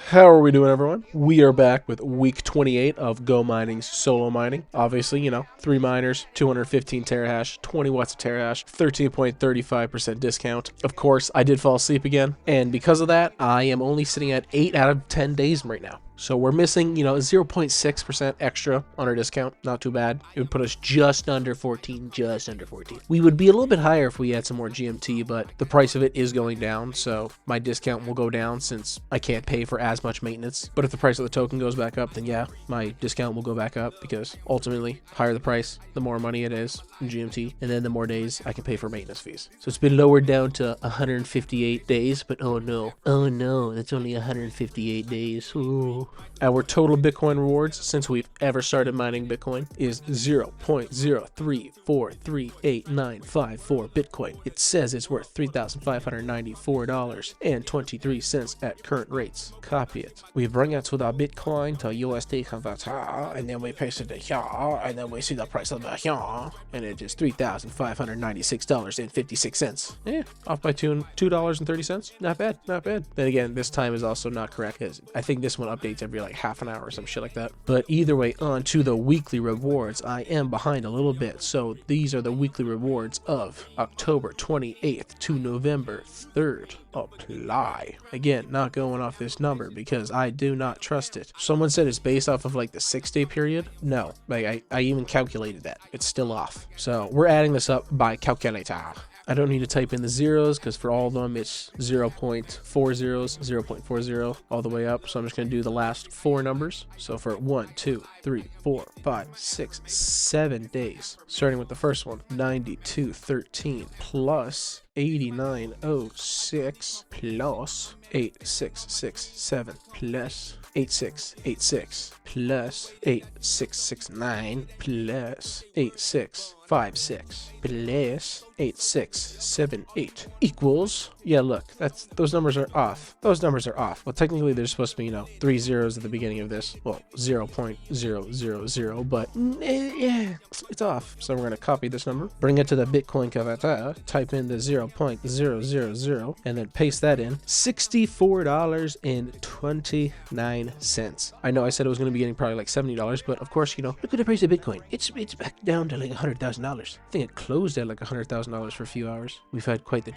How are we doing, everyone? We are back with week 28 of GoMining's solo mining. Obviously, 3 miners, 215 terahash, 20 watts of terahash, 13.35% discount. Of course, I did fall asleep again, and because of that, I am only sitting at 8 out of 10 days right now. So we're missing, 0.6% extra on our discount. Not too bad. It would put us just under 14, just under 14. We would be a little bit higher if we had some more GMT, but the price of it is going down, so my discount will go down since I can't pay for as much maintenance. But if the price of the token goes back up, then yeah, my discount will go back up because ultimately, higher the price, the more money it is in GMT, and then the more days I can pay for maintenance fees. So it's been lowered down to 158 days, but oh no, that's only 158 days. Ooh. Our total Bitcoin rewards since we've ever started mining Bitcoin is 0.0343894 Bitcoin. It says it's worth $3,594.23 at current rates. Copy it. We bring it to the Bitcoin to USD converter, and then we paste it to here, and then we see the price of the here, and it is $3,596.56. Yeah, off by $2.30. Not bad, not bad. Then again, this time is also not correct because I think this one updates every like half an hour or some shit like that. But either way, on to the weekly rewards. I am behind a little bit, so these are the weekly rewards of October 28th to November 3rd. Apply. Again, not going off this number because I do not trust it. Someone said it's based off of like the 6-day period. No, like I even calculated that. It's still off. So we're adding this up by calculator. I don't need to type in the zeros because for all of them it's 0.40, 0.40 all the way up. So I'm just going to do the last 4 numbers. So for 1, 2, 3, 4, 5, 6, 7 days, starting with the first one, 9213 plus 8906 plus 8667 plus 8686 plus 8669 plus 8656 plus 8678 equals, yeah, look, those numbers are off. Those numbers are off. Well, technically there's supposed to be 3 zeros at the beginning of this. Well, 0.000, but yeah, it's off. So we're going to copy this number, bring it to the Bitcoin converter, type in the 0.000, and then paste that in. $64.29. I know I said it was going to be getting probably like $70, but of course, look at the price of Bitcoin. It's back down to like $100,000. I think it closed at like $100,000 for a few hours. We've had quite the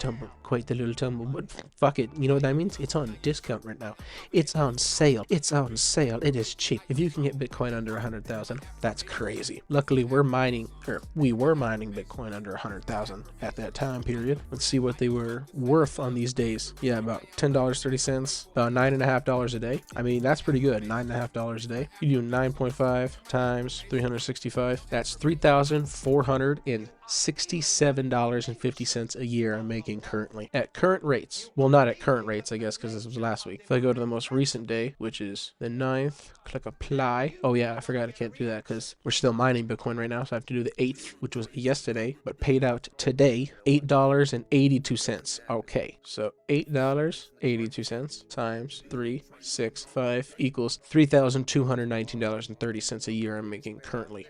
little tumble, but fuck it. You know what that means? It's on discount right now. It's on sale. It's on sale. It is cheap. If you can get Bitcoin under 100,000, that's crazy. Luckily, we were mining Bitcoin under 100,000 at that time period. Let's see what they were worth on these days. Yeah, about $10.30, about $9.50 a day. I mean, that's pretty good. $9.50 a day. You do 9.5 times 365. That's $3,467.50 a year I'm making currently at current rates. Well, not at current rates, I guess, because this was last week. If I go to the most recent day, which is the 9th, click apply. Oh yeah, I forgot I can't do that because we're still mining Bitcoin right now, so I have to do the 8th, which was yesterday, but paid out today, $8.82. Okay, so $8.82 times 365 equals $3,219.30 a year I'm making currently.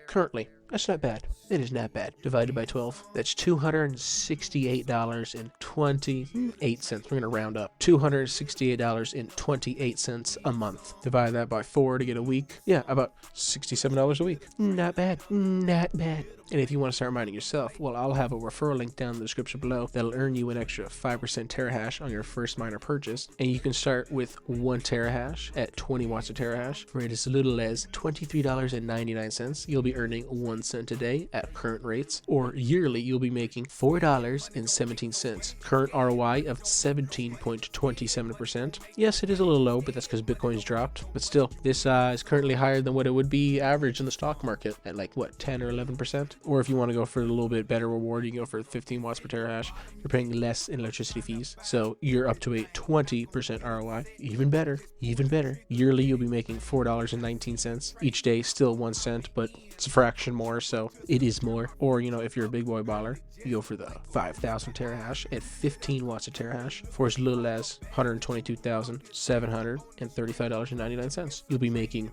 That's not bad. It is not bad. Divided by 12, that's $268.28. We're going to round up. $268.28 a month. Divide that by 4 to get a week. Yeah, about $67 a week. Not bad. Not bad. And if you want to start mining yourself, well, I'll have a referral link down in the description below that'll earn you an extra 5% terahash on your first miner purchase. And you can start with 1 terahash at 20 watts of terahash for as little as $23.99. You'll be earning 1 cent a day at current rates, or yearly you'll be making $4.17. Current ROI of 17.27%. Yes, it is a little low, but that's because Bitcoin's dropped. But still, this is currently higher than what it would be average in the stock market at like, what, 10 or 11%? Or if you want to go for a little bit better reward, you can go for 15 watts per terahash. You're paying less in electricity fees, so you're up to a 20% ROI. Even better. Yearly, you'll be making $4.19 each day. Still 1 cent, but it's a fraction more, so it is more. Or, if you're a big boy baller, you go for the 5,000 terahash at 15 watts a terahash for as little as $122,735.99. You'll be making,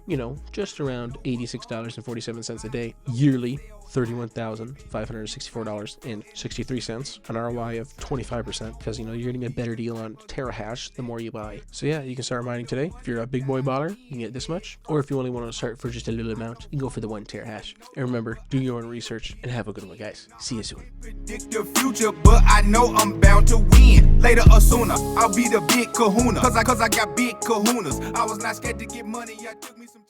just around $86.47 a day yearly $31,564.63, an ROI of 25%, because you're getting a better deal on terahash the more you buy. So yeah, you can start mining today. If you're a big boy botter, you can get this much, or if you only want to start for just a little amount, you can go for the 1 terahash. And remember, do your own research and have a good one, guys. See you soon. Predict the future, but I know I'm bound to win. Later or sooner, I'll be the big kahuna. Cause I got big kahunas. I was not scared to get money, I took me some